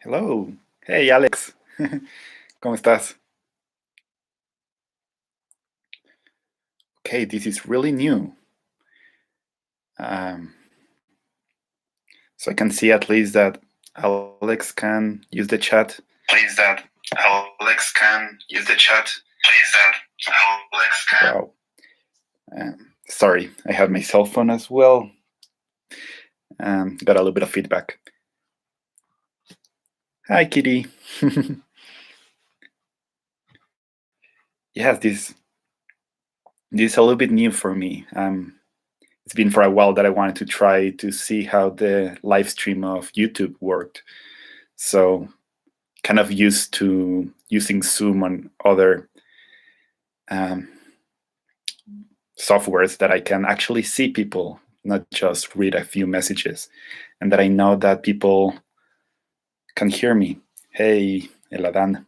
Hello. Hey, Alex. ¿Cómo estás? Okay, this is really new. Um, so I can see at least that Alex can use the chat. Please that Alex can use the chat. Please that Alex can. Wow. Sorry, I have my cell phone as well. Got a little bit of feedback. Hi, Kitty. Yes, this is a little bit new for me. It's been for a while that I wanted to try to see how the live stream of YouTube worked. So kind of used to using Zoom on other um, softwares that I can actually see people, not just read a few messages, and that I know that people can hear me. Hey, Eladan.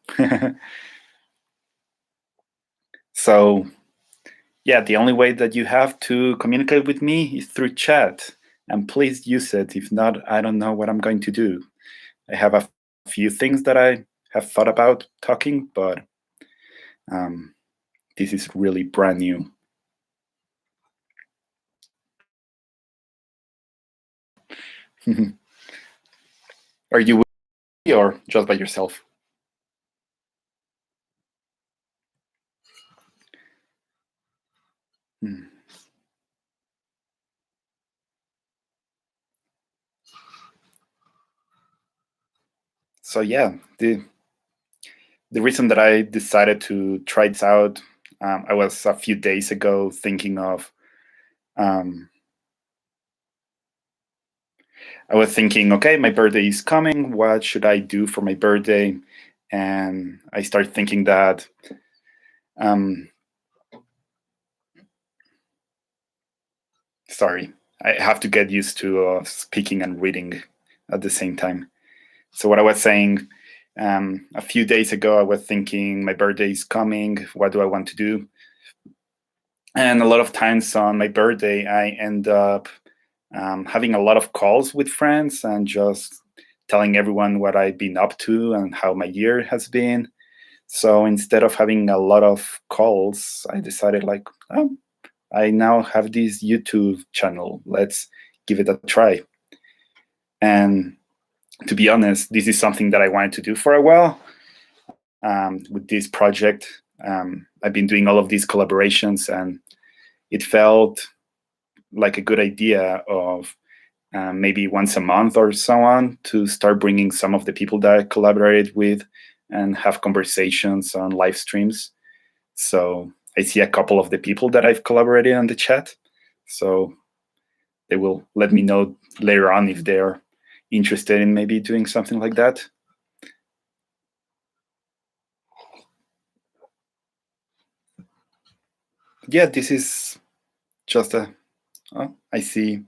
So, yeah, the only way that you have to communicate with me is through chat. And please use it. If not, I don't know what I'm going to do. I have a few things that I have thought about talking, but this is really brand new. Are you with me or just by yourself? Hmm. So yeah, the reason that I decided to try this out, I was a few days ago thinking of, um, I was thinking, okay, my birthday is coming. What should I do for my birthday? And I started thinking that, um, sorry, I have to get used to speaking and reading at the same time. So what I was saying, a few days ago, I was thinking my birthday is coming. What do I want to do? And a lot of times on my birthday, I end up having a lot of calls with friends and just telling everyone what I've been up to and how my year has been. So instead of having a lot of calls, I decided like, oh, I now have this YouTube channel. Let's give it a try. And to be honest, this is something that I wanted to do for a while. With this project, I've been doing all of these collaborations, and it felt like a good idea of maybe once a month or so on to start bringing some of the people that I collaborated with and have conversations on live streams. So I see a couple of the people that I've collaborated on the chat. So they will let me know later on if they're interested in maybe doing something like that. Yeah, this is just a. Oh, I see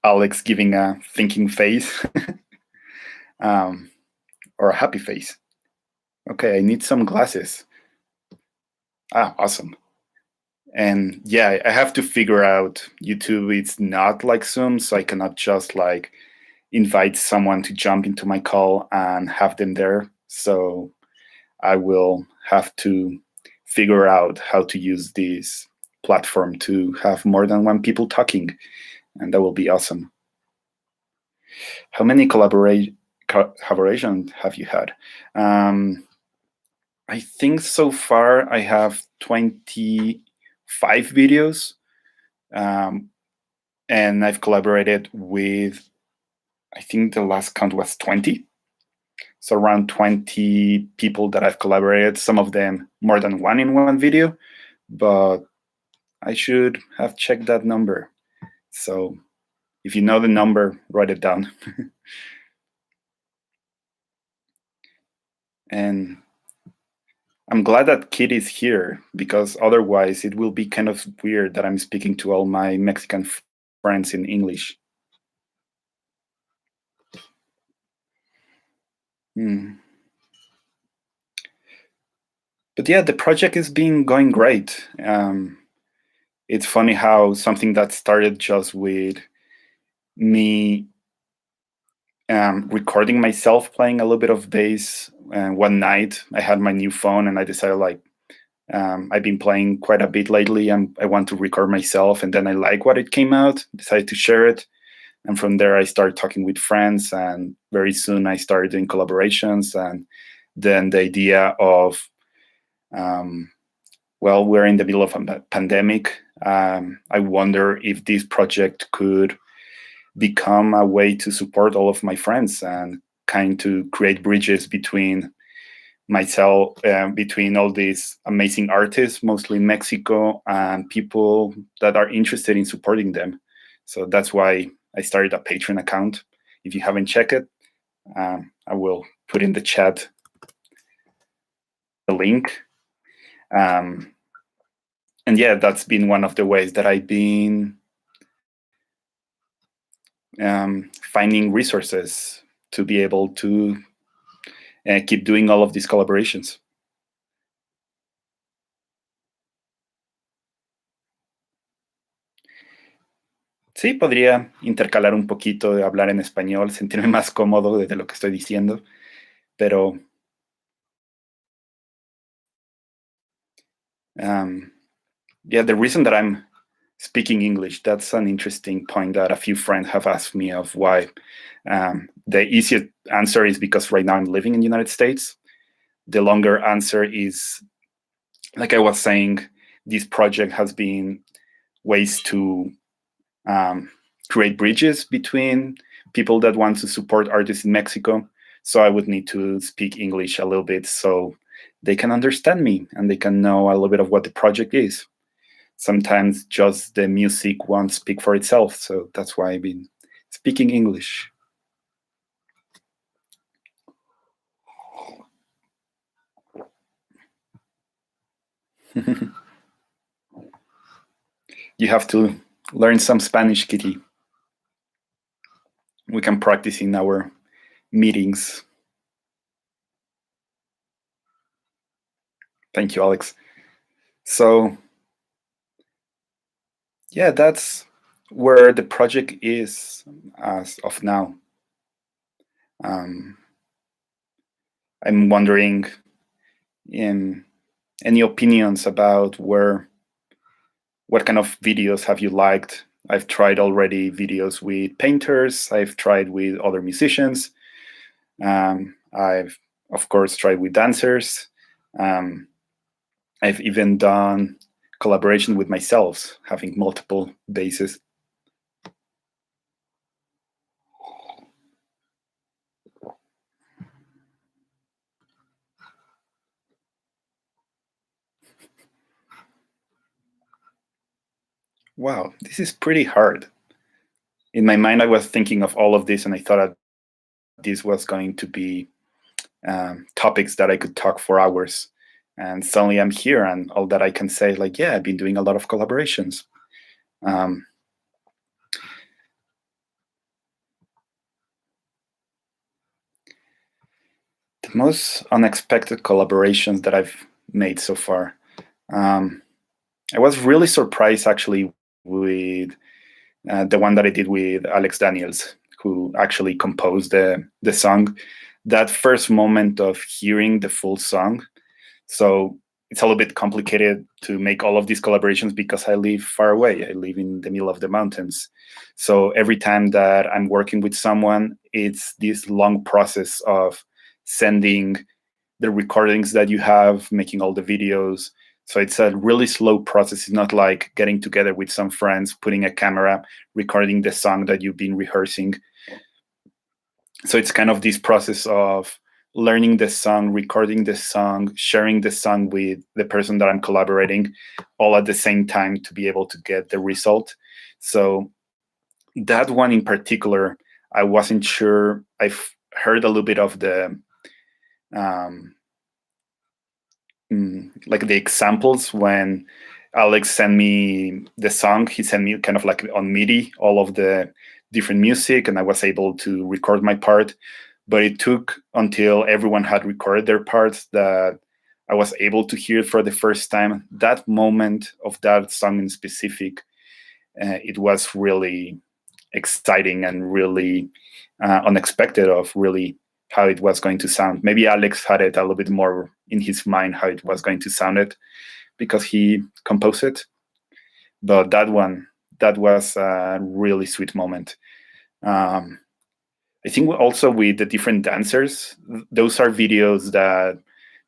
Alex giving a thinking face or a happy face. Okay, I need some glasses. Ah, awesome. And yeah, I have to figure out YouTube. It's not like Zoom, so I cannot just like invite someone to jump into my call and have them there. So I will have to figure out how to use this platform to have more than one people talking, and that will be awesome. How many collaborations have you had? I think so far I have 25 videos, um, and I've collaborated with, I think the last count was 20. So around 20 people that I've collaborated, some of them more than one in one video, but I should have checked that number. So if you know the number, write it down. And I'm glad that Kid is here because otherwise it will be kind of weird that I'm speaking to all my Mexican friends in English. Hmm. But yeah, the project is being going great. It's funny how something that started just with me recording myself playing a little bit of bass. And one night I had my new phone and I decided like, I've been playing quite a bit lately and I want to record myself. And then I like what it came out, decided to share it. And from there, I started talking with friends. And very soon I started doing collaborations. And then the idea of, well, we're in the middle of a pandemic. I wonder if this project could become a way to support all of my friends and kind to create bridges between myself, between all these amazing artists, mostly in Mexico, and people that are interested in supporting them. So that's why I started a Patreon account. If you haven't checked it, I will put in the chat the link. And yeah, that's been one of the ways that I've been finding resources to be able to keep doing all of these collaborations. Sí, podría intercalar un poquito de hablar en español, sentirme más cómodo de lo que estoy diciendo, pero yeah, the reason that I'm speaking English, that's an interesting point that a few friends have asked me of why. The easiest answer is because right now I'm living in the United States. The longer answer is, like I was saying, this project has been ways to create bridges between people that want to support artists in Mexico. So I would need to speak English a little bit so they can understand me and they can know a little bit of what the project is. Sometimes just the music won't speak for itself. So that's why I've been speaking English. You have to learn some Spanish, Kitty. We can practice in our meetings. Thank you, Alex. So, yeah, that's where the project is as of now. I'm wondering in any opinions about what kind of videos have you liked? I've tried already videos with painters. I've tried with other musicians. I've of course tried with dancers. I've even done collaboration with myself, having multiple basses. Wow, this is pretty hard. In my mind, I was thinking of all of this, and I thought that this was going to be topics that I could talk for hours. And suddenly I'm here, and all that I can say, like, yeah, I've been doing a lot of collaborations. The most unexpected collaborations that I've made so far. I was really surprised actually with the one that I did with Alex Daniels, who actually composed the song. That first moment of hearing the full song. So it's a little bit complicated to make all of these collaborations because I live far away. I live in the middle of the mountains. So every time that I'm working with someone, it's this long process of sending the recordings that you have, making all the videos. So it's a really slow process. It's not like getting together with some friends, putting a camera, recording the song that you've been rehearsing. So it's kind of this process of learning the song, recording the song, sharing the song with the person that I'm collaborating, all at the same time to be able to get the result. So that one in particular, I wasn't sure. I've heard a little bit of the like the examples when Alex sent me the song. He sent me kind of like on MIDI all of the different music, and I was able to record my part. But it took until everyone had recorded their parts that I was able to hear it for the first time. That moment of that song in specific, it was really exciting and really unexpected of really how it was going to sound. Maybe Alex had it a little bit more in his mind how it was going to sound it because he composed it. But that was a really sweet moment. I think also with the different dancers, those are videos that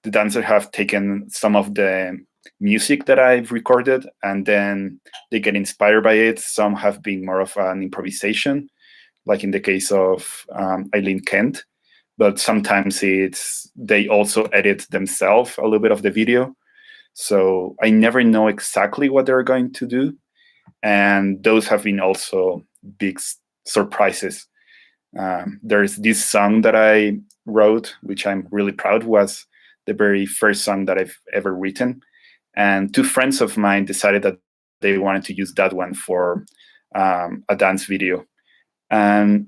the dancers have taken some of the music that I've recorded and then they get inspired by it. Some have been more of an improvisation, like in the case of Eileen Kent. But sometimes they also edit themselves a little bit of the video. So I never know exactly what they're going to do. And those have been also big surprises. There's this song that I wrote, which I'm really proud was the very first song that I've ever written. And two friends of mine decided that they wanted to use that one for a dance video. And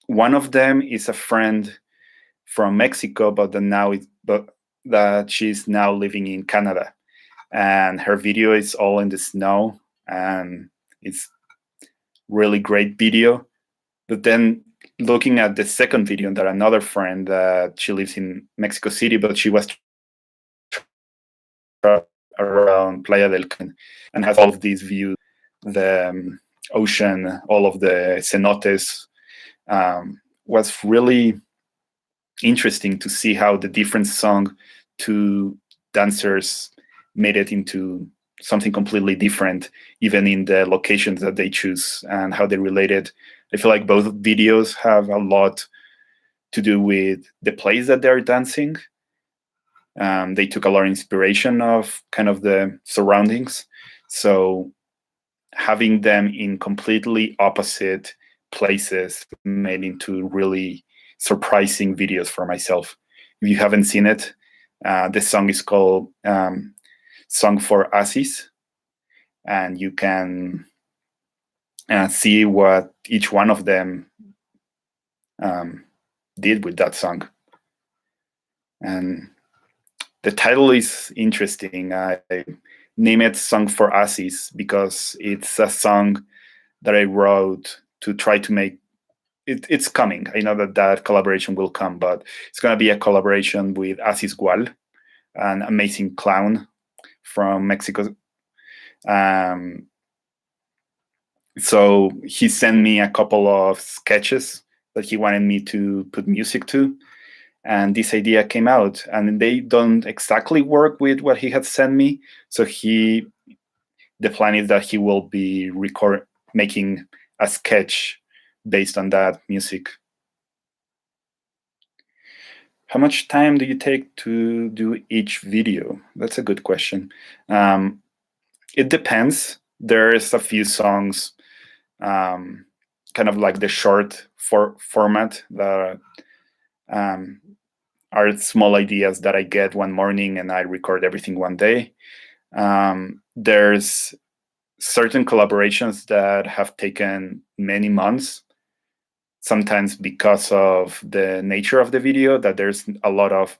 one of them is a friend from Mexico, but that she's now living in Canada. And her video is all in the snow, and it's really great video. But then looking at the second video, that another friend that she lives in Mexico City, but she was around Playa del Carmen and has all of these views, the ocean, all of the cenotes, was really interesting to see how the different song to dancers made it into something completely different, even in the locations that they choose and how they related. I feel like both videos have a lot to do with the place that they're dancing. They took a lot of inspiration of kind of the surroundings. So having them in completely opposite places made into really surprising videos for myself. If you haven't seen it, the song is called Song for Assis, and you can see what each one of them did with that song. And the title is interesting. I name it Song for Assis because it's a song that I wrote to try to make it's coming. I know that collaboration will come, but it's going to be a collaboration with Assis Gual, an amazing clown from Mexico. So he sent me a couple of sketches that he wanted me to put music to. And this idea came out, and they don't exactly work with what he had sent me. So the plan is that he will be making a sketch based on that music. How much time do you take to do each video? That's a good question. It depends. There's a few songs, kind of like the short format that are small ideas that I get one morning and I record everything one day. There's certain collaborations that have taken many months, sometimes because of the nature of the video, that there's a lot of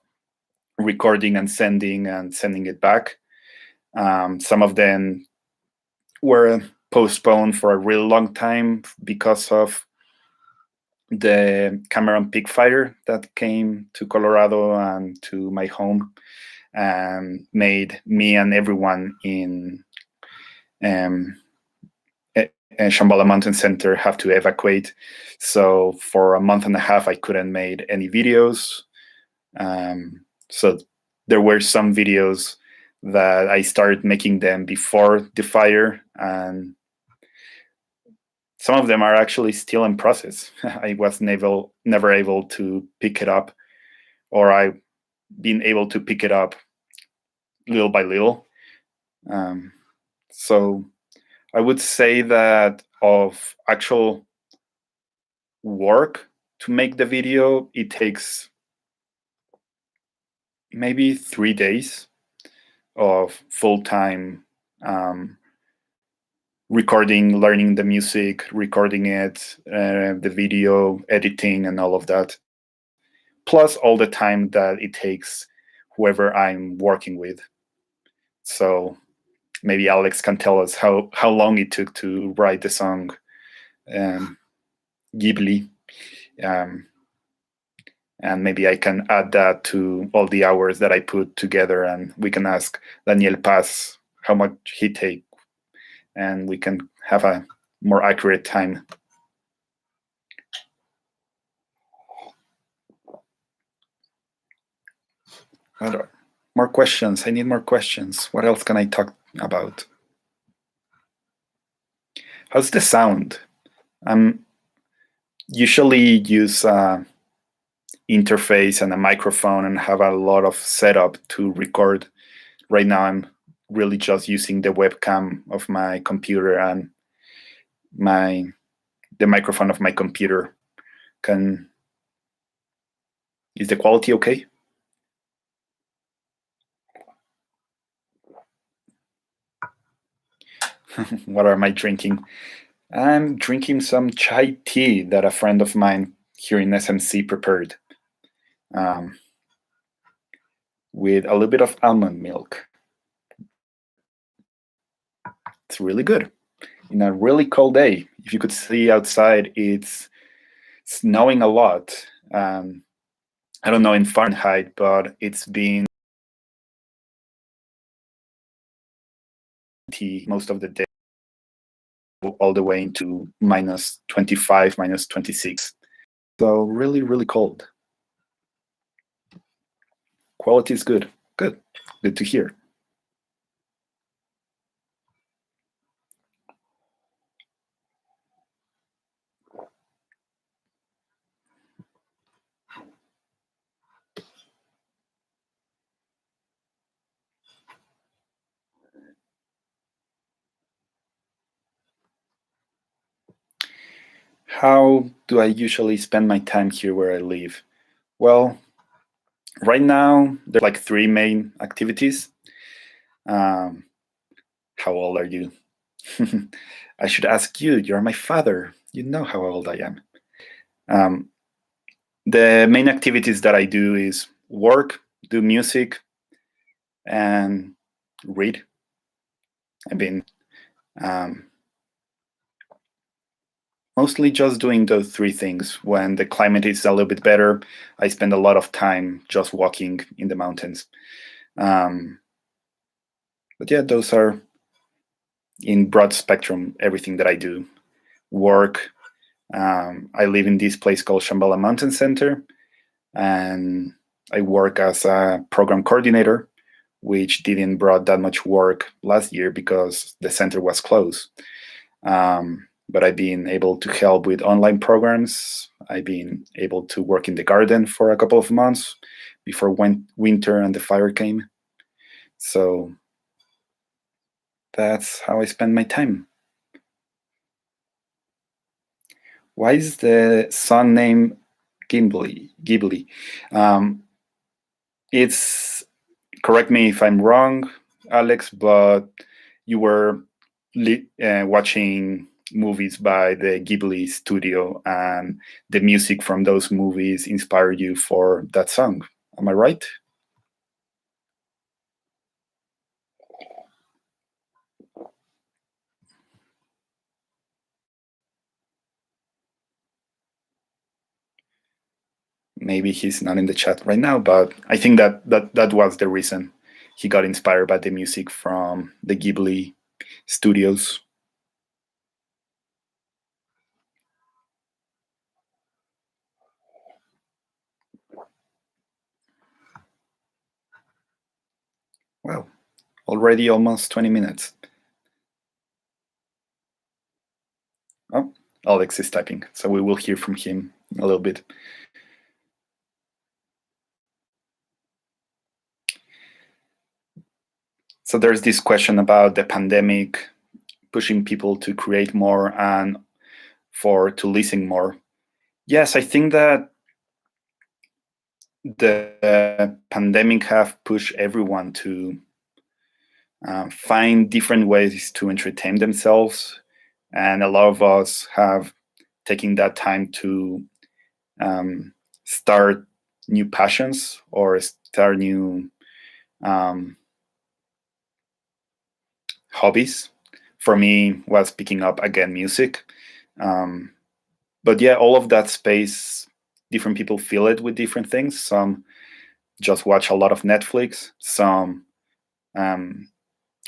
recording and sending it back. Some of them were postponed for a real long time because of the Cameron pig fire that came to Colorado and to my home and made me and everyone in Shambhala Mountain Center have to evacuate. So for a month and a half, I couldn't make any videos. So there were some videos that I started making them before the fire, and some of them are actually still in process. I was never able to pick it up, or I've been able to pick it up little by little. So I would say that of actual work to make the video, it takes maybe 3 days of full-time recording, learning the music, recording it, the video, editing, and all of that. Plus all the time that it takes whoever I'm working with. So maybe Alex can tell us how long it took to write the song Ghibli. Um, and maybe I can add that to all the hours that I put together, and we can ask Daniel Paz how much he take, and we can have a more accurate time. More questions. I need more questions. What else can I talk about? How's the sound? I'm usually use interface and a microphone and have a lot of setup to record. Right now I'm really just using the webcam of my computer and the microphone of my computer. Is the quality okay? What am I drinking? I'm drinking some chai tea that a friend of mine here in SMC prepared, with a little bit of almond milk. It's really good. In a really cold day, if you could see outside, it's snowing a lot. I don't know in Fahrenheit, but it's been most of the day, all the way into -25, -26. So really, really cold. Quality is good. Good. Good to hear. How do I usually spend my time here where I live? Well, right now, there's like three main activities. How old are you? I should ask you. You're my father. You know how old I am. The main activities that I do is work, do music, and read. I've been mostly just doing those three things. When the climate is a little bit better, I spend a lot of time just walking in the mountains. But yeah, those are in broad spectrum everything that I do. Work. I live in this place called Shambhala Mountain Center, and I work as a program coordinator, which didn't brought that much work last year because the center was closed. But I've been able to help with online programs. I've been able to work in the garden for a couple of months before winter and the fire came. So that's how I spend my time. Why is the song name Ghibli? Ghibli. It's, correct me if I'm wrong, Alex, but you were watching movies by the Ghibli studio, and the music from those movies inspired you for that song. Am I right? Maybe he's not in the chat right now, but I think that was the reason he got inspired by the music from the Ghibli studios. Well, already almost 20 minutes. Oh, Alex is typing, so we will hear from him a little bit. So there's this question about the pandemic pushing people to create more and to listen more. Yes, I think that the pandemic have pushed everyone to find different ways to entertain themselves, and a lot of us have taken that time to start new passions or start new hobbies. For me, was picking up again music. But yeah, all of that space, different people fill it with different things. Some just watch a lot of Netflix. Some um,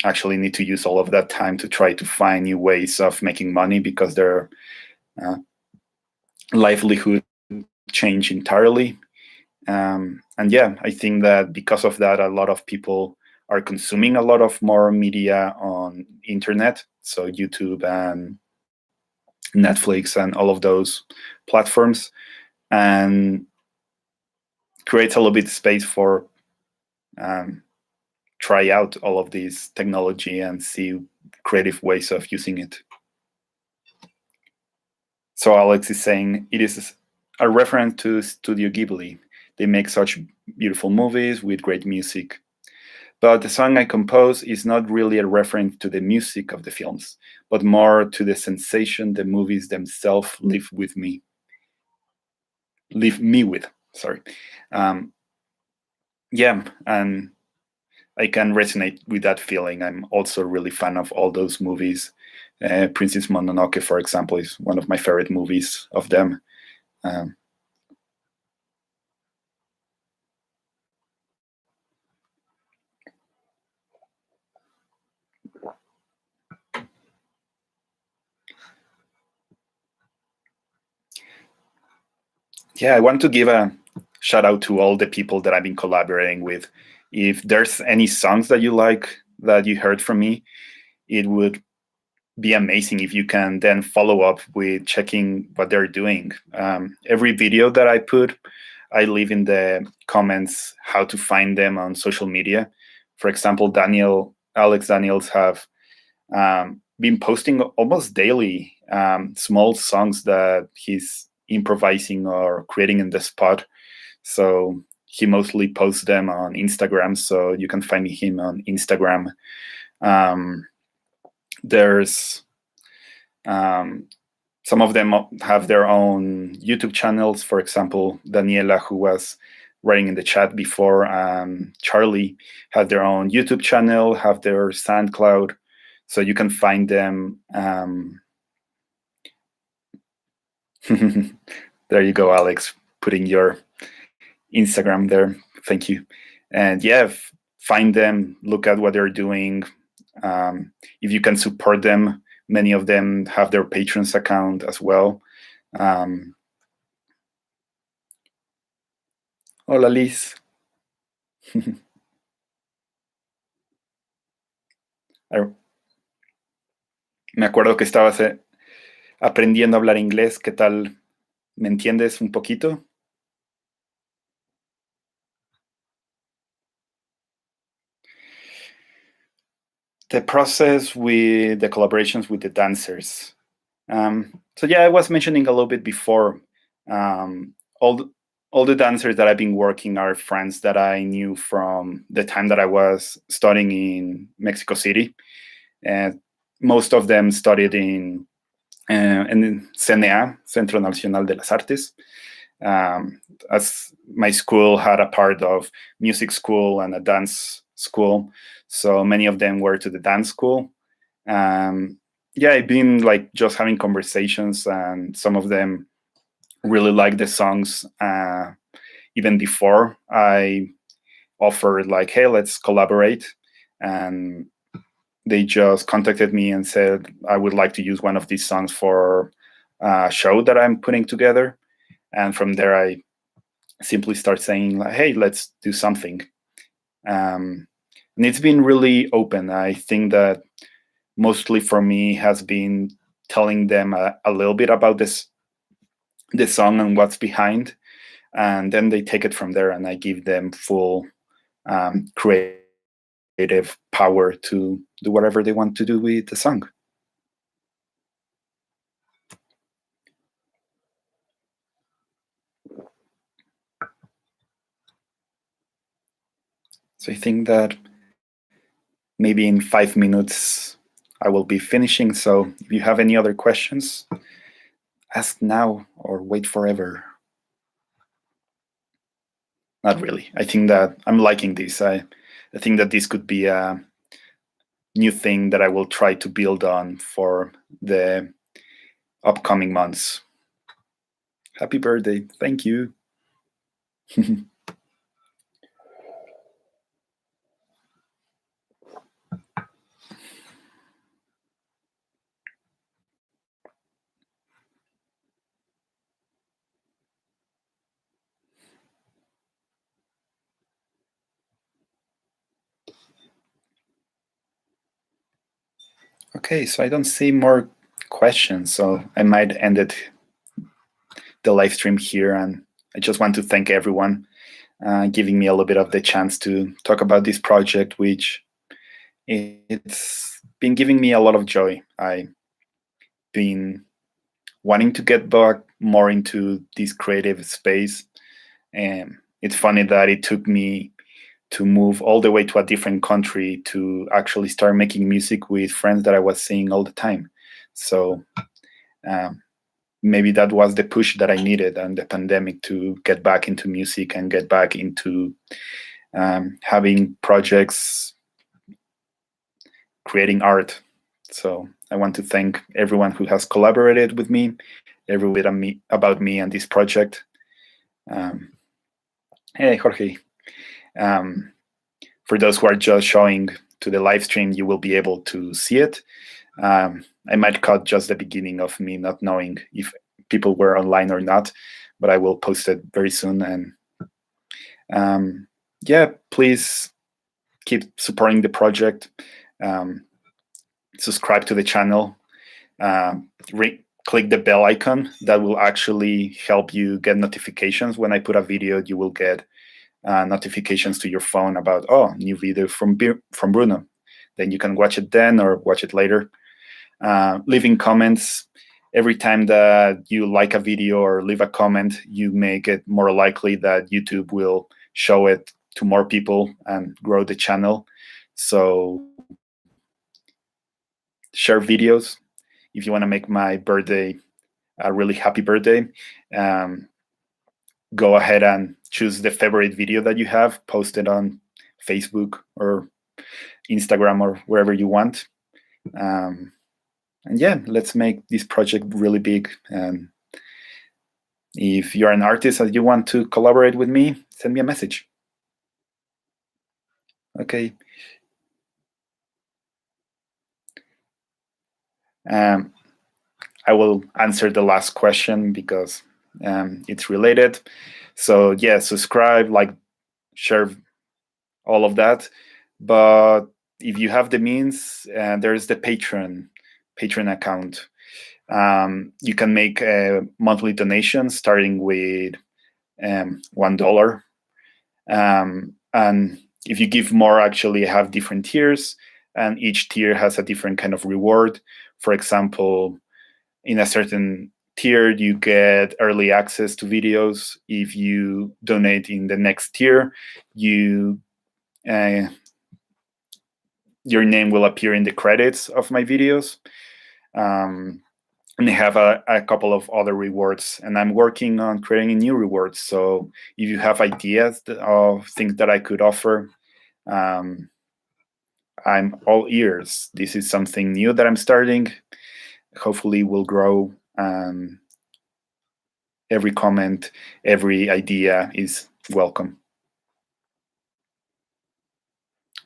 actually need to use all of that time to try to find new ways of making money because their uh, livelihood change entirely. And yeah, I think that because of that, a lot of people are consuming a lot of more media on internet, so YouTube and Netflix and all of those platforms, and creates a little bit of space for um, try out all of this technology and see creative ways of using it. So Alex is saying it is a reference to Studio Ghibli. They make such beautiful movies with great music. But the song I compose is not really a reference to the music of the films, but more to the sensation the movies themselves leave me with. Sorry. Um, yeah, and I can resonate with that feeling. I'm also really fan of all those movies. Princess Mononoke, for example, is one of my favorite movies of them. Um, yeah, I want to give a shout out to all the people that I've been collaborating with. If there's any songs that you like that you heard from me, it would be amazing if you can then follow up with checking what they're doing. Every video that I put, I leave in the comments how to find them on social media. For example, Alex Daniels have been posting almost daily small songs that he's improvising or creating in the spot. So he mostly posts them on Instagram, so you can find him on Instagram. Um, there's some of them have their own YouTube channels. For example, Daniela, who was writing in the chat before, Charlie had their own YouTube channel, have their SoundCloud, so you can find them. There you go, Alex, putting your Instagram there. Thank you. And yeah, find them, look at what they're doing. If you can support them, many of them have their patrons account as well. Hola, Liz. Me acuerdo que estabas aprendiendo a hablar inglés. ¿Qué tal? ¿Me entiendes un poquito? The process with the collaborations with the dancers. So yeah, I was mentioning a little bit before. Um, all the, all the dancers that I've been working are friends that I knew from the time that I was studying in Mexico City, and most of them studied in CNA, Centro Nacional de las Artes. As my school had a part of music school and a dance school, so many of them were to the dance school. Yeah, I've been like just having conversations, and some of them really like the songs. Even before I offered, like, hey, let's collaborate, and they just contacted me and said, I would like to use one of these songs for a show that I'm putting together. And from there, I simply start saying, like, hey, let's do something. And it's been really open. I think that mostly for me has been telling them a little bit about this song and what's behind, and then they take it from there, and I give them full creative power to do whatever they want to do with the song. So I think that maybe in 5 minutes I will be finishing. So if you have any other questions, ask now or wait forever. Not really. I think that I'm liking this. I think that this could be a new thing that I will try to build on for the upcoming months. Happy birthday. Thank you. Okay, so I don't see more questions, so I might end the live stream here. And I just want to thank everyone giving me a little bit of the chance to talk about this project, which it's been giving me a lot of joy. I've been wanting to get back more into this creative space, and it's funny that it took me to move all the way to a different country to actually start making music with friends that I was seeing all the time. So maybe that was the push that I needed and the pandemic to get back into music and get back into having projects, creating art. So I want to thank everyone who has collaborated with me, everyone about me and this project. Hey, Jorge. For those who are just showing to the live stream, you will be able to see it. I might cut just the beginning of me not knowing if people were online or not, but I will post it very soon. And yeah, please keep supporting the project. Subscribe to the channel. Click the bell icon. That will actually help you get notifications. When I put a video, you will get notifications to your phone about, new video from Bruno. Then you can watch it then or watch it later. Leaving comments. Every time that you like a video or leave a comment, you make it more likely that YouTube will show it to more people and grow the channel. So share videos. If you want to make my birthday a really happy birthday, go ahead and choose the favorite video that you have, post it on Facebook or Instagram or wherever you want. And yeah, let's make this project really big. And if you're an artist and you want to collaborate with me, send me a message. Okay. I will answer the last question because it's related. So yeah, subscribe, like, share, all of that. But if you have the means, there's the Patreon account. You can make a monthly donation starting with $1. And if you give more, actually have different tiers, and each tier has a different kind of reward. For example, in a certain tier, you get early access to videos. If you donate in the next tier, your name will appear in the credits of my videos. And they have a couple of other rewards, and I'm working on creating new rewards. So if you have ideas of things that I could offer, I'm all ears. This is something new that I'm starting. Hopefully will grow. Every comment, every idea is welcome.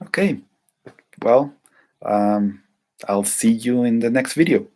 Okay, well, I'll see you in the next video.